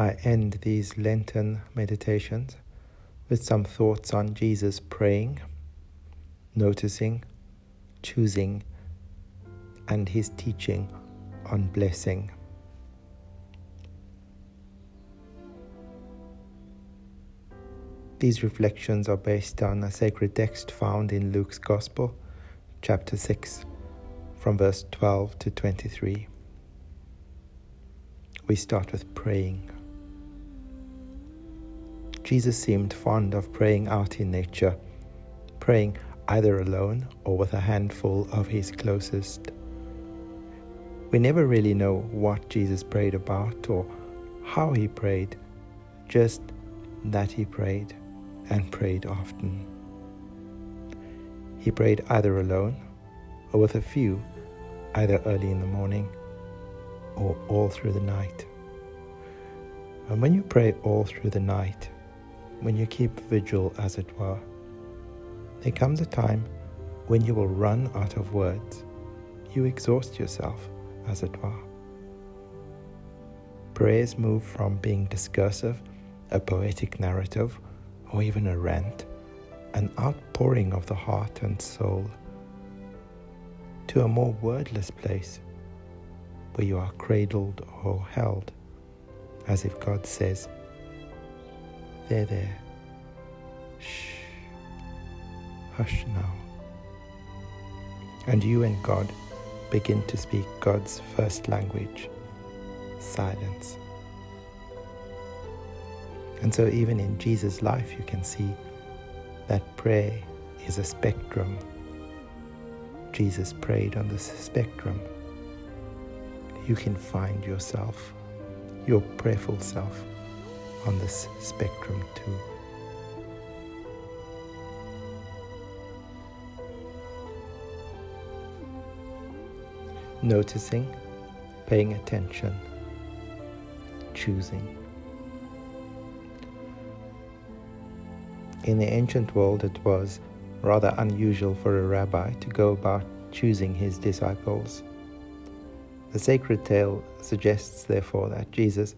I end these Lenten meditations with some thoughts on Jesus praying, noticing, choosing, and his teaching on blessing. These reflections are based on a sacred text found in Luke's Gospel, chapter 6, from verse 12 to 23. We start with praying. Jesus seemed fond of praying out in nature, praying either alone or with a handful of his closest. We never really know what Jesus prayed about or how he prayed, just that he prayed, and prayed often. He prayed either alone or with a few, either early in the morning or all through the night. And when you pray all through the night, when you keep vigil as it were, there comes a time when you will run out of words. You exhaust yourself, as it were. Prayers move from being discursive, a poetic narrative, or even a rant, an outpouring of the heart and soul, to a more wordless place where you are cradled or held, as if God says, there, shh, hush now. And you and God begin to speak God's first language, silence. And so even in Jesus' life you can see that prayer is a spectrum. Jesus prayed on this spectrum. You can find yourself, your prayerful self, on this spectrum too. Noticing, paying attention, choosing. In the ancient world, it was rather unusual for a rabbi to go about choosing his disciples. The sacred tale suggests, therefore, that Jesus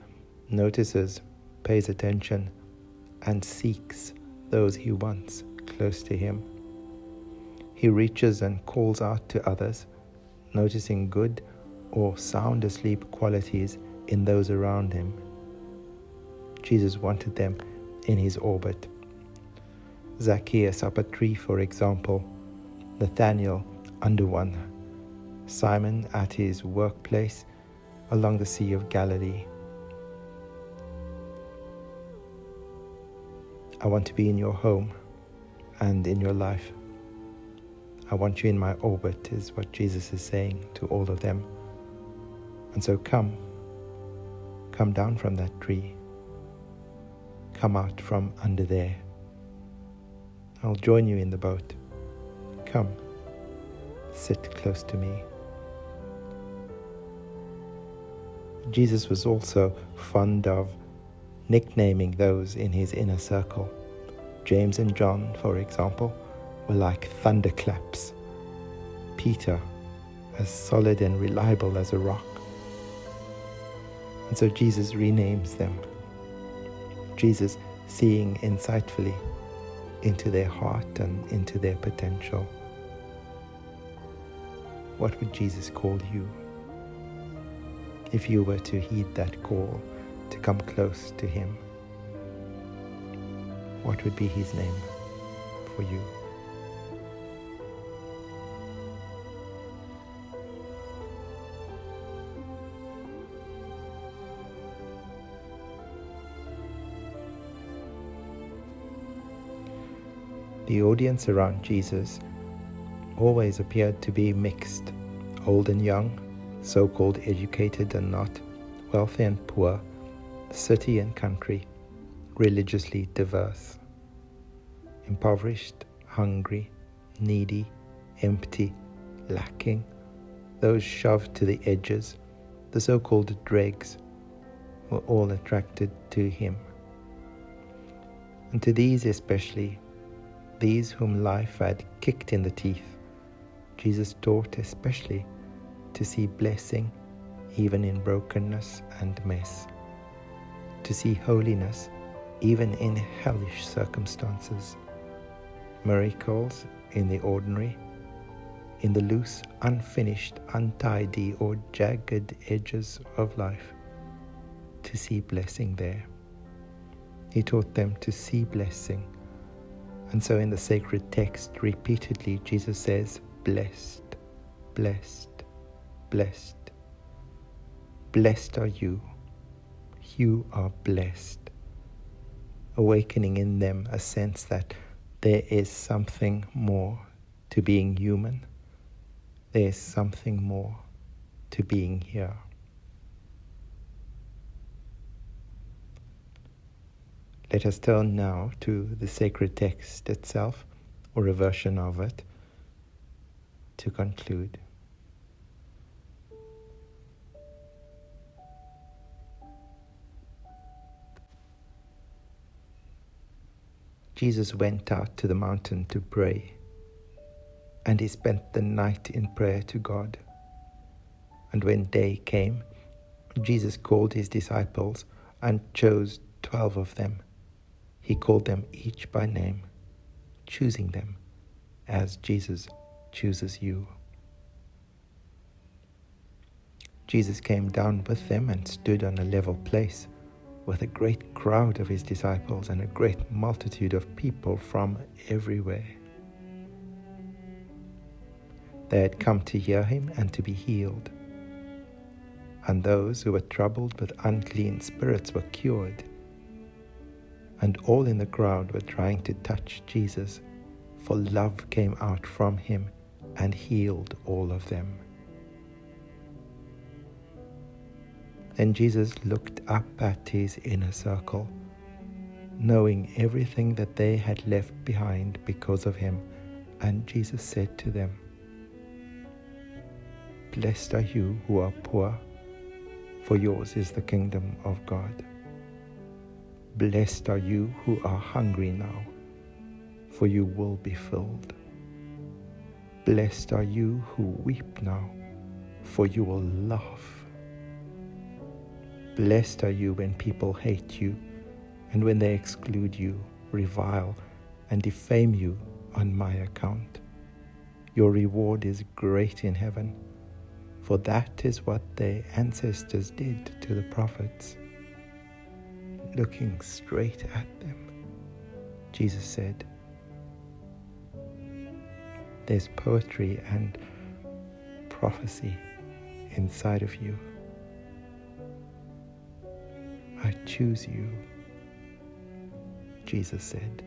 notices, pays attention, and seeks those he wants close to him. He reaches and calls out to others, noticing good or sound asleep qualities in those around him. Jesus wanted them in his orbit. Zacchaeus up a tree, for example, Nathanael under one, Simon at his workplace along the Sea of Galilee. I want to be in your home and in your life. I want you in my orbit, is what Jesus is saying to all of them. And so come down from that tree. Come out from under there. I'll join you in the boat. Come, sit close to me. Jesus was also fond of nicknaming those in his inner circle. James and John, for example, were like thunderclaps. Peter, as solid and reliable as a rock. And so Jesus renames them. Jesus seeing insightfully into their heart and into their potential. What would Jesus call you if you were to heed that call to come close to him? What would be his name for you? The audience around Jesus always appeared to be mixed, old and young, so-called educated and not, wealthy and poor, city and country, religiously diverse, impoverished, hungry, needy, empty, lacking, those shoved to the edges, the so-called dregs, were all attracted to him. And to these especially, these whom life had kicked in the teeth, Jesus taught especially to see blessing even in brokenness and mess. to see holiness even in hellish circumstances, miracles in the ordinary, in the loose, unfinished, untidy, or jagged edges of life, to see blessing there. He taught them to see blessing. And so in the sacred text, repeatedly, Jesus says, blessed, blessed, blessed. Blessed are you. You are blessed. Awakening in them a sense that there is something more to being human. There is something more to being here. Let us turn now to the sacred text itself, or a version of it, to conclude. Jesus went out to the mountain to pray, and he spent the night in prayer to God. And when day came, Jesus called his disciples and chose 12 of them. He called them each by name, choosing them as Jesus chooses you. Jesus came down with them and stood on a level place with a great crowd of his disciples and a great multitude of people from everywhere. They had come to hear him and to be healed. And those who were troubled with unclean spirits were cured. And all in the crowd were trying to touch Jesus, for love came out from him and healed all of them. Then Jesus looked up at his inner circle, knowing everything that they had left behind because of him, and Jesus said to them, blessed are you who are poor, for yours is the kingdom of God. Blessed are you who are hungry now, for you will be filled. Blessed are you who weep now, for you will laugh. Blessed are you when people hate you, and when they exclude you, revile, and defame you on my account. Your reward is great in heaven, for that is what their ancestors did to the prophets. Looking straight at them, Jesus said, there's poetry and prophecy inside of you. I choose you, Jesus said.